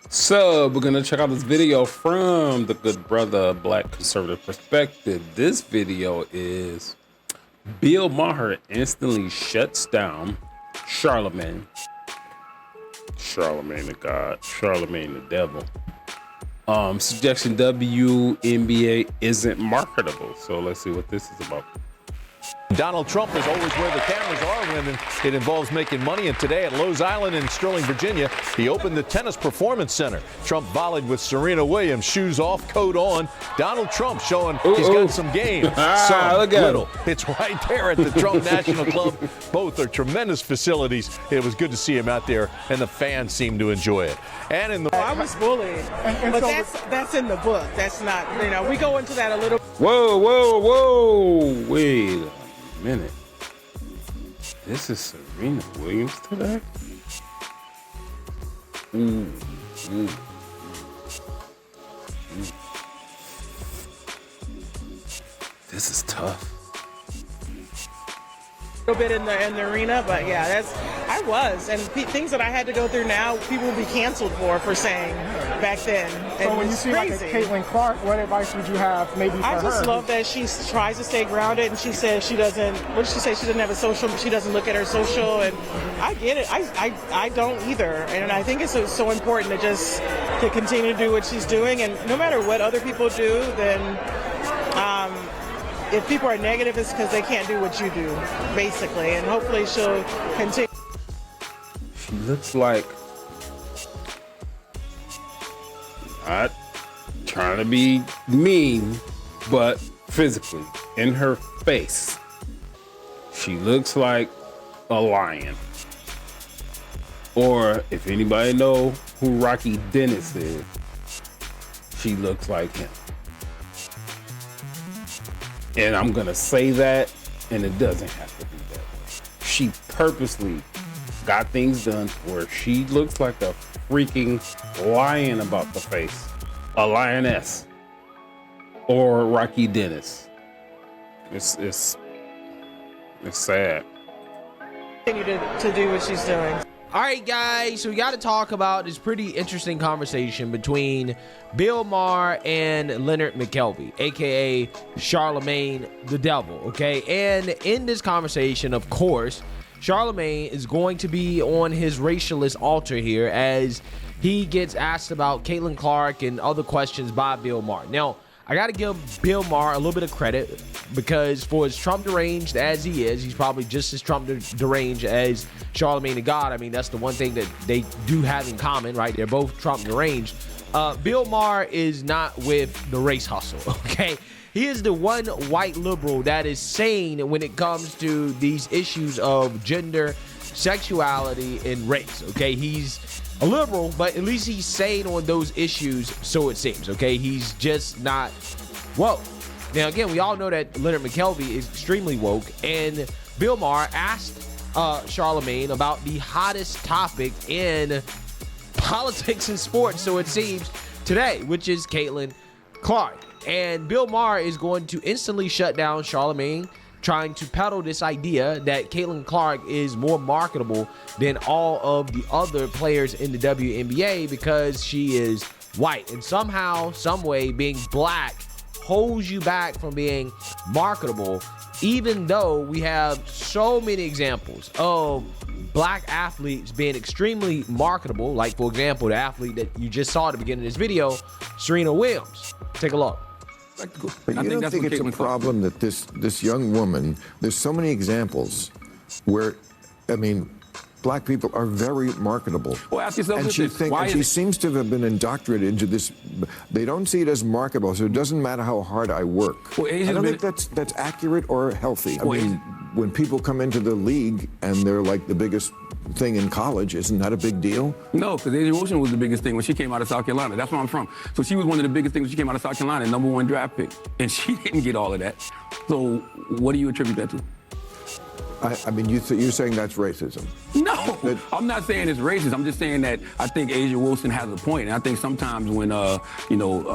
So we're gonna check out this video from the good brother Black Conservative Perspective. This video is Bill Maher instantly shuts down Charlamange the God, Charlamange the Devil. Suggestion WNBA isn't marketable. So let's see what this is about. Donald Trump is always where the cameras are when it involves making money, and today at Lowe's Island in Sterling, Virginia, he opened the Tennis Performance Center. Trump volleyed with Serena Williams, shoes off, coat on. Donald Trump showing he's got some game, some look at little. him. It's right there at the Trump National Club. Both are tremendous facilities. It was good to see him out there, and the fans seem to enjoy it. And in the I was bullied, but that's in the book. That's not, we go into that a little. Whoa, wait a minute. This is Serena Williams today? This is tough. A little bit in the arena, but yeah, I was, and things that I had to go through now, people will be canceled for saying back then. And so when you see like a Caitlin Clark, what advice would you have maybe for her? I just love that she tries to stay grounded, and she says she doesn't. What did she say? She doesn't have a social. She doesn't look at her social, and I get it. I don't either, and I think it's so important to continue to do what she's doing, and no matter what other people do, then. If people are negative, it's because they can't do what you do, basically. And hopefully she'll continue. She looks like, not trying to be mean, but physically, in her face, she looks like a lion. Or if anybody know who Rocky Dennis is, she looks like him. And I'm gonna say that, and it doesn't have to be that way. She purposely got things done where she looks like a freaking lion about the face. A lioness. Or Rocky Dennis. It's sad. Continue to do what she's doing. All right, guys, so we got to talk about this pretty interesting conversation between Bill Maher and Leonard McKelvey, a.k.a. Charlamagne the Devil, okay? And in this conversation, of course, Charlamagne is going to be on his racialist altar here as he gets asked about Caitlin Clark and other questions by Bill Maher. Now, I got to give Bill Maher a little bit of credit because for as Trump deranged as he is, he's probably just as Trump deranged as Charlamagne the God. I mean, that's the one thing that they do have in common, right? They're both Trump deranged. Bill Maher is not with the race hustle, okay? He is the one white liberal that is sane when it comes to these issues of gender, sexuality, and race, okay? He's a liberal, but at least he's sane on those issues, so it seems, okay? He's just not woke. Now, again, we all know that Leonard McKelvey is extremely woke, and Bill Maher asked Charlamagne about the hottest topic in politics and sports, so it seems, today, which is Caitlin Clark. And Bill Maher is going to instantly shut down Charlamagne, trying to peddle this idea that Caitlin Clark is more marketable than all of the other players in the WNBA because she is white. And somehow, some way, being black holds you back from being marketable, even though we have so many examples of black athletes being extremely marketable. Like, for example, the athlete that you just saw at the beginning of this video, Serena Williams. Take a look. But you don't think it's a problem that this young woman, there's so many examples where, I mean, black people are very marketable. Well, ask yourself and she seems to have been indoctrinated into this. They don't see it as marketable, so it doesn't matter how hard I work. Well, I don't think that's accurate or healthy. I mean, when people come into the league and they're like the biggest thing in college, isn't that a big deal? No, because Asia Wilson was the biggest thing when she came out of South Carolina. That's where I'm from. So she was one of the biggest things when she came out of South Carolina, #1 draft pick. And she didn't get all of that. So what do you attribute that to? I mean, you're saying that's racism? No, I'm not saying it's racist. I'm just saying that I think Asia Wilson has a point, and I think sometimes when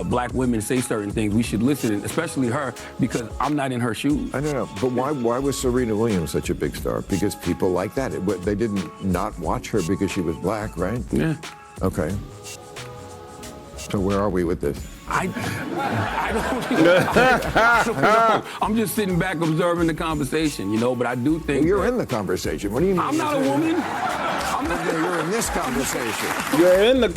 black women say certain things, we should listen, especially her, because I'm not in her shoes. I don't know, but why was Serena Williams such a big star? Because people like that. They didn't not watch her because she was black, right? Yeah. Okay. So where are we with this? I don't know. I'm just sitting back observing the conversation, but I do think You're in the conversation. What do you mean? I'm not a woman. You're in this conversation. You're in the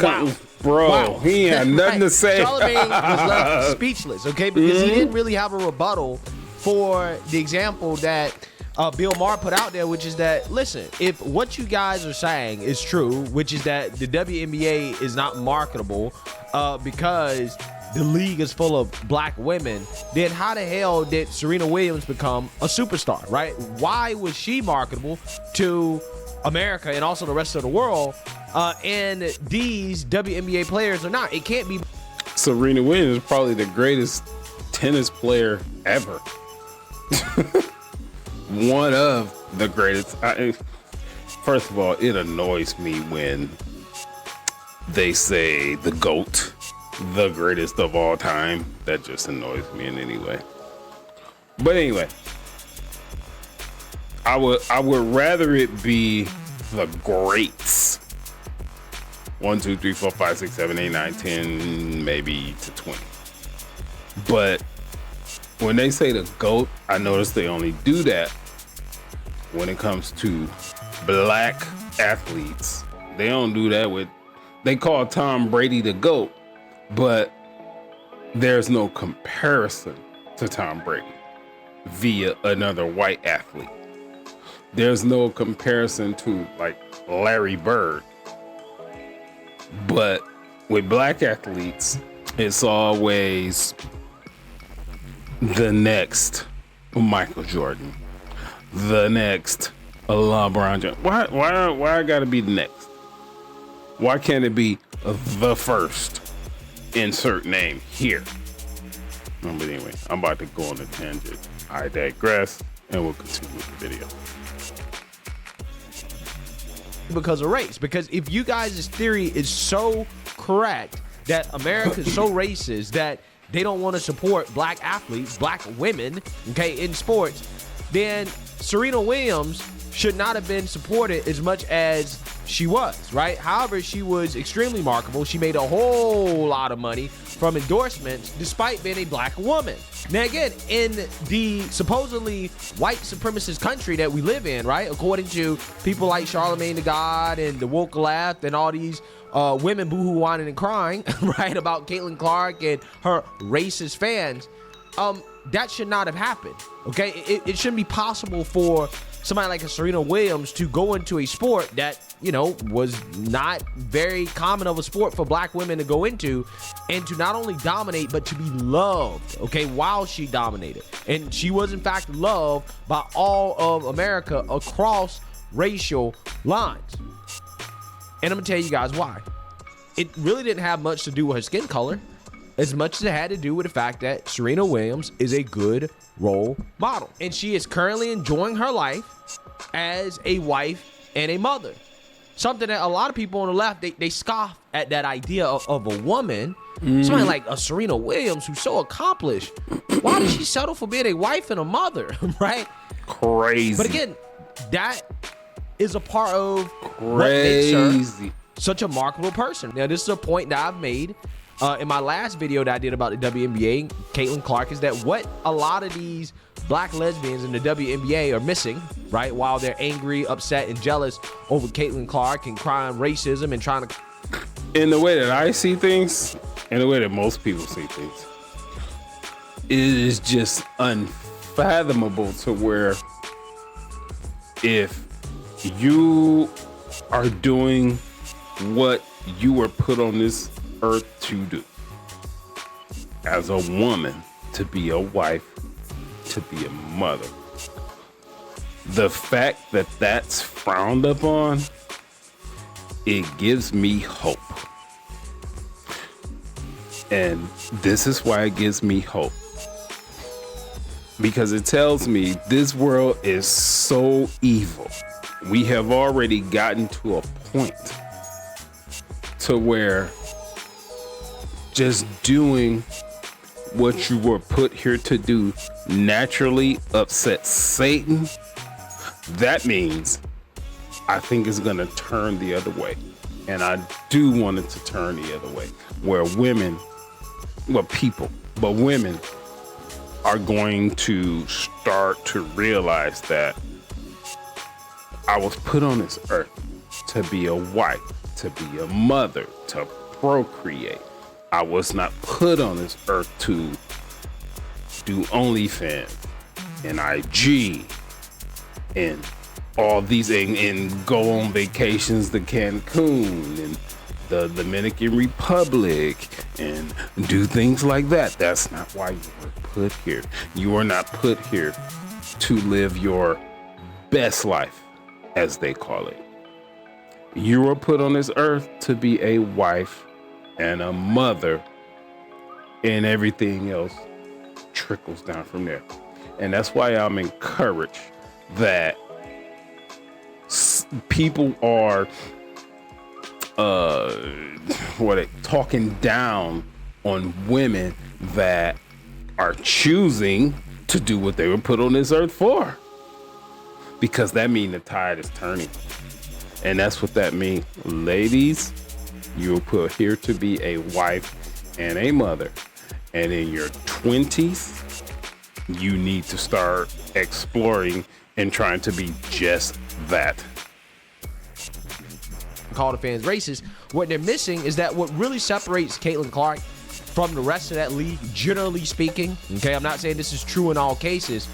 bro. Wow. He had nothing to say. Charlamagne was left speechless, okay, because he didn't really have a rebuttal for the example that Bill Maher put out there, which is that, listen, if what you guys are saying is true, which is that the WNBA is not marketable because the league is full of black women, then how the hell did Serena Williams become a superstar, right? Why was she marketable to America and also the rest of the world, and these WNBA players are not? It can't be. Serena Williams is probably the greatest tennis player ever. One of the greatest. First of all, it annoys me when they say the GOAT, the greatest of all time. That just annoys me in any way. But anyway, I would rather it be the greats. 1, 2, 3, 4, 5, 6, 7, 8, 9, 10, maybe to 20. But when they say the GOAT, I notice they only do that when it comes to black athletes. They don't do that with, they call Tom Brady the GOAT, but there's no comparison to Tom Brady via another white athlete. There's no comparison to like Larry Bird. But with black athletes, it's always the next Michael Jordan, the next LeBron James. Why I gotta be the next? Why can't it be the first? Insert name here. But anyway, I'm about to go on a tangent. I digress, and we'll continue with the video. Because of race. Because if you guys' theory is so correct that America is so racist that they don't want to support black athletes, black women, okay, in sports, then Serena Williams should not have been supported as much as she was, right? However, she was extremely marketable. She made a whole lot of money from endorsements despite being a black woman. Now, again, in the supposedly white supremacist country that we live in, right, according to people like Charlamange the God and the woke left and all these women boohoo whining and crying, right, about Caitlin Clark and her racist fans, that should not have happened, okay? It shouldn't be possible for somebody like a Serena Williams to go into a sport that, was not very common of a sport for black women to go into, and to not only dominate, but to be loved, okay, while she dominated. And she was, in fact, loved by all of America across racial lines. And I'm gonna tell you guys why. It really didn't have much to do with her skin color, as much as it had to do with the fact that Serena Williams is a good role model. And she is currently enjoying her life as a wife and a mother. Something that a lot of people on the left, they scoff at that idea of a woman. Somebody like a Serena Williams who's so accomplished. Why did she settle for being a wife and a mother, right? Crazy. But again, that is a part of what makes her such a marketable person. Now, this is a point that I've made in my last video that I did about the WNBA, Caitlin Clark, is that what a lot of these black lesbians in the WNBA are missing, right, while they're angry, upset, and jealous over Caitlin Clark and crying racism and trying to... In the way that I see things, in the way that most people see things, it is just unfathomable to where if you are doing what you were put on this earth to do as a woman, to be a wife, to be a mother, the fact that that's frowned upon, it gives me hope. And this is why it gives me hope, because it tells me this world is so evil. We have already gotten to a point to where just doing what you were put here to do naturally upsets Satan. That means I think it's gonna turn the other way. And I do want it to turn the other way, where women are going to start to realize that I was put on this earth to be a wife, to be a mother, to procreate. I was not put on this earth to do OnlyFans and IG and all these and go on vacations to Cancun and the Dominican Republic and do things like that. That's not why you were put here. You are not put here to live your best life, as they call it. You were put on this earth to be a wife and a mother, and everything else trickles down from there. And that's why I'm encouraged that people are talking down on women that are choosing to do what they were put on this earth for, because that means the tide is turning. And that's what that means. Ladies, you were put here to be a wife and a mother, and in your 20s you need to start exploring and trying to be just that. Call the fans racist. What they're missing is that what really separates Caitlin Clark from the rest of that league, generally speaking, okay, I'm not saying this is true in all cases,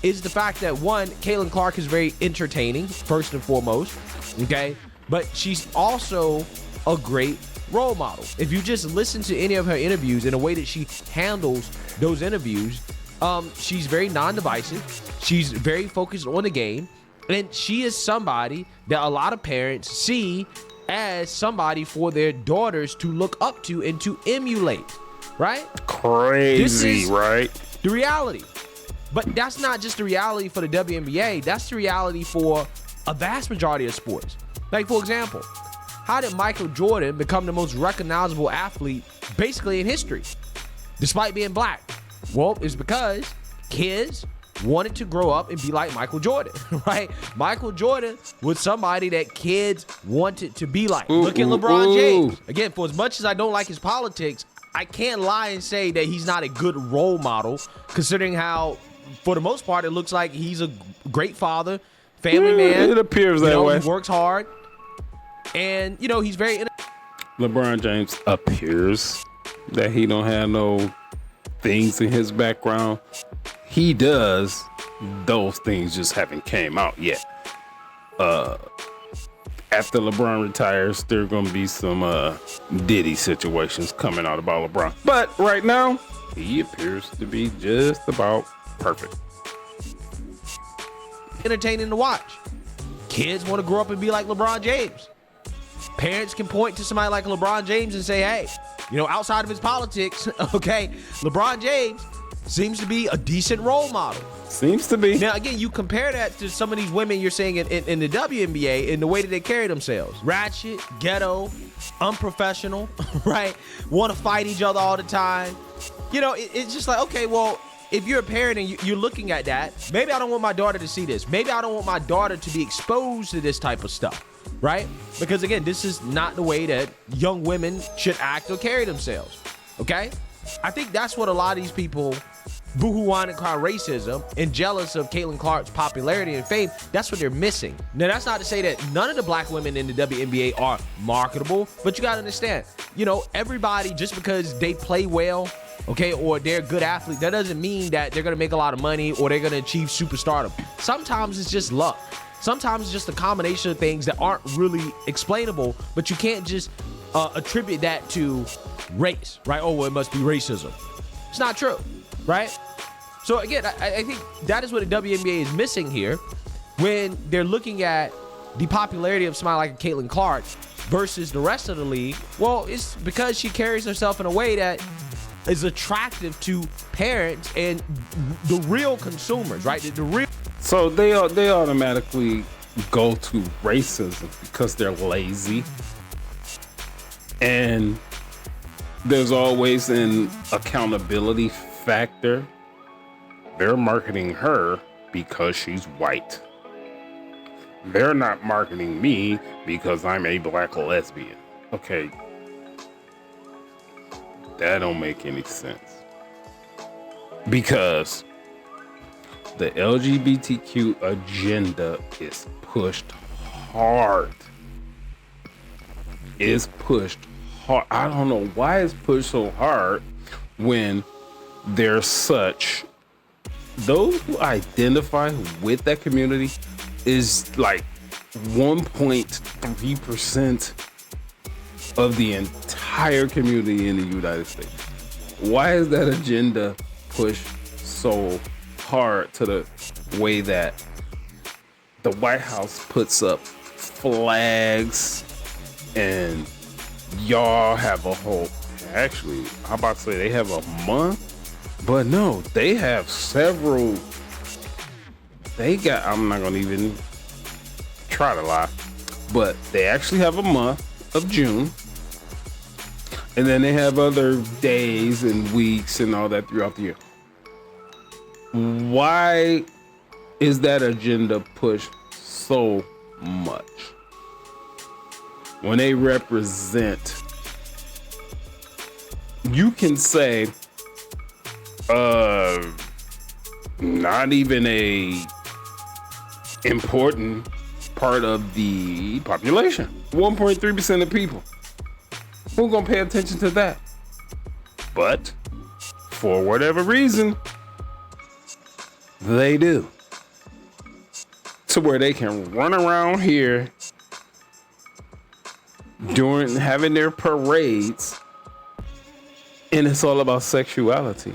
is the fact that, one, Caitlin Clark is very entertaining, first and foremost, okay, but she's also a great role model. If you just listen to any of her interviews and the way that she handles those interviews, she's very non-divisive, she's very focused on the game, and she is somebody that a lot of parents see as somebody for their daughters to look up to and to emulate, right? Crazy, this is right? The reality. But that's not just the reality for the WNBA. That's the reality for a vast majority of sports. Like, for example, how did Michael Jordan become the most recognizable athlete basically in history, despite being black? Well, it's because kids wanted to grow up and be like Michael Jordan, right? Michael Jordan was somebody that kids wanted to be like. Look at LeBron James. Again, for as much as I don't like his politics, I can't lie and say that he's not a good role model, considering how, for the most part, it looks like he's a great father, family man. It appears that way. He works hard, and he's very. LeBron James appears that he don't have no things in his background. He does. Those things just haven't came out yet. After LeBron retires, there are going to be some Diddy situations coming out about LeBron. But right now, he appears to be just about perfect. Entertaining to watch. Kids want to grow up and be like LeBron James. Parents can point to somebody like LeBron James and say, hey, outside of his politics, okay, LeBron James seems to be a decent role model. Seems to be. Now, again, you compare that to some of these women you're saying in the WNBA in the way that they carry themselves. Ratchet, ghetto, unprofessional, right? Want to fight each other all the time. It's just like, okay, well, if you're a parent and you're looking at that, maybe I don't want my daughter to see this. Maybe I don't want my daughter to be exposed to this type of stuff, right? Because, again, this is not the way that young women should act or carry themselves, okay? I think that's what a lot of these people boo-hoo-whine and cry racism and jealous of Caitlin Clark's popularity and fame. That's what they're missing. Now, that's not to say that none of the black women in the WNBA are marketable, but you got to understand, everybody, just because they play well, okay, or they're a good athlete, that doesn't mean that they're going to make a lot of money or they're going to achieve superstardom. Sometimes it's just luck. Sometimes it's just a combination of things that aren't really explainable, but you can't just attribute that to race, right? Oh, well, it must be racism. It's not true, right? So again, I think that is what the WNBA is missing here when they're looking at the popularity of somebody like Caitlin Clark versus the rest of the league. Well, it's because she carries herself in a way that is attractive to parents and the real consumers, right? The real. So they automatically go to racism because they're lazy. And there's always an accountability factor. They're marketing her because she's white. They're not marketing me because I'm a black lesbian. Okay. That don't make any sense. Because the LGBTQ agenda is pushed hard. It's pushed hard. I don't know why it's pushed so hard when there's such, those who identify with that community is like 1.3% of the entire community in the United States. Why is that agenda pushed so hard to the way that the White House puts up flags and y'all have a whole, actually, I'm about to say they have a month, but no, they have several. I'm not gonna even try to lie, but they actually have a month of June, and then they have other days and weeks and all that throughout the year. Why is that agenda pushed so much when they represent, you can say, not even a important part of the population, 1.3% of people. Who's gonna pay attention to that? But for whatever reason, they do. To where they can run around here having their parades, and it's all about sexuality.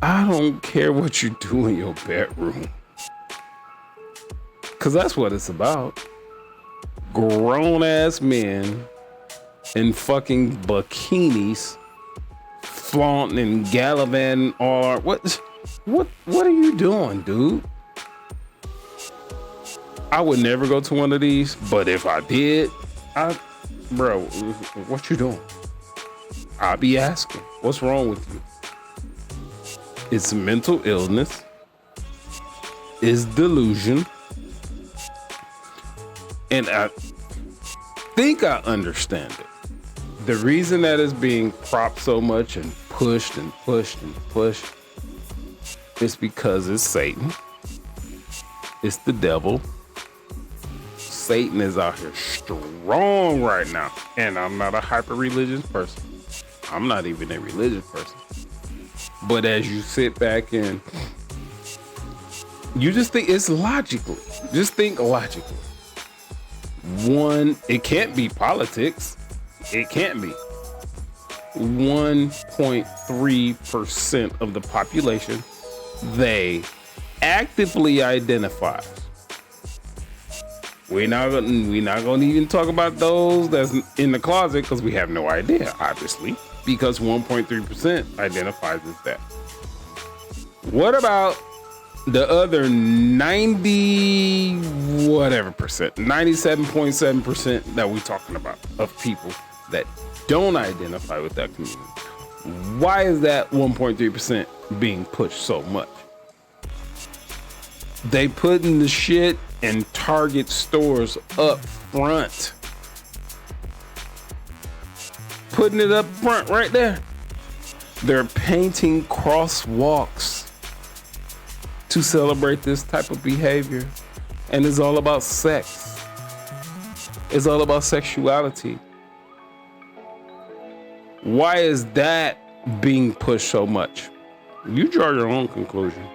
I don't care what you do in your bedroom, because that's what it's about. Grown ass men in fucking bikinis flaunting and gallivanting all. What are you doing, dude? I would never go to one of these, but if I did, bro, what you doing? I'll be asking, what's wrong with you? It's mental illness. It's delusion. And I think I understand it. The reason that is being propped so much and pushed and pushed and pushed is because it's Satan. It's the devil. Satan is out here strong right now. And I'm not a hyper-religious person. I'm not even a religious person. But as you sit back and you just think it's logical. Just think logically. One, it can't be politics. It can't be. 1.3% of the population, they actively identify. We're not gonna even talk about those that's in the closet because we have no idea, obviously, because 1.3% identifies as that. What about the other 97.7% that we're talking about of people that don't identify with that community? Why is that 1.3% being pushed so much? They putting the shit in Target stores up front. Putting it up front right there. They're painting crosswalks to celebrate this type of behavior. And it's all about sex. It's all about sexuality. Why is that being pushed so much? You draw your own conclusion.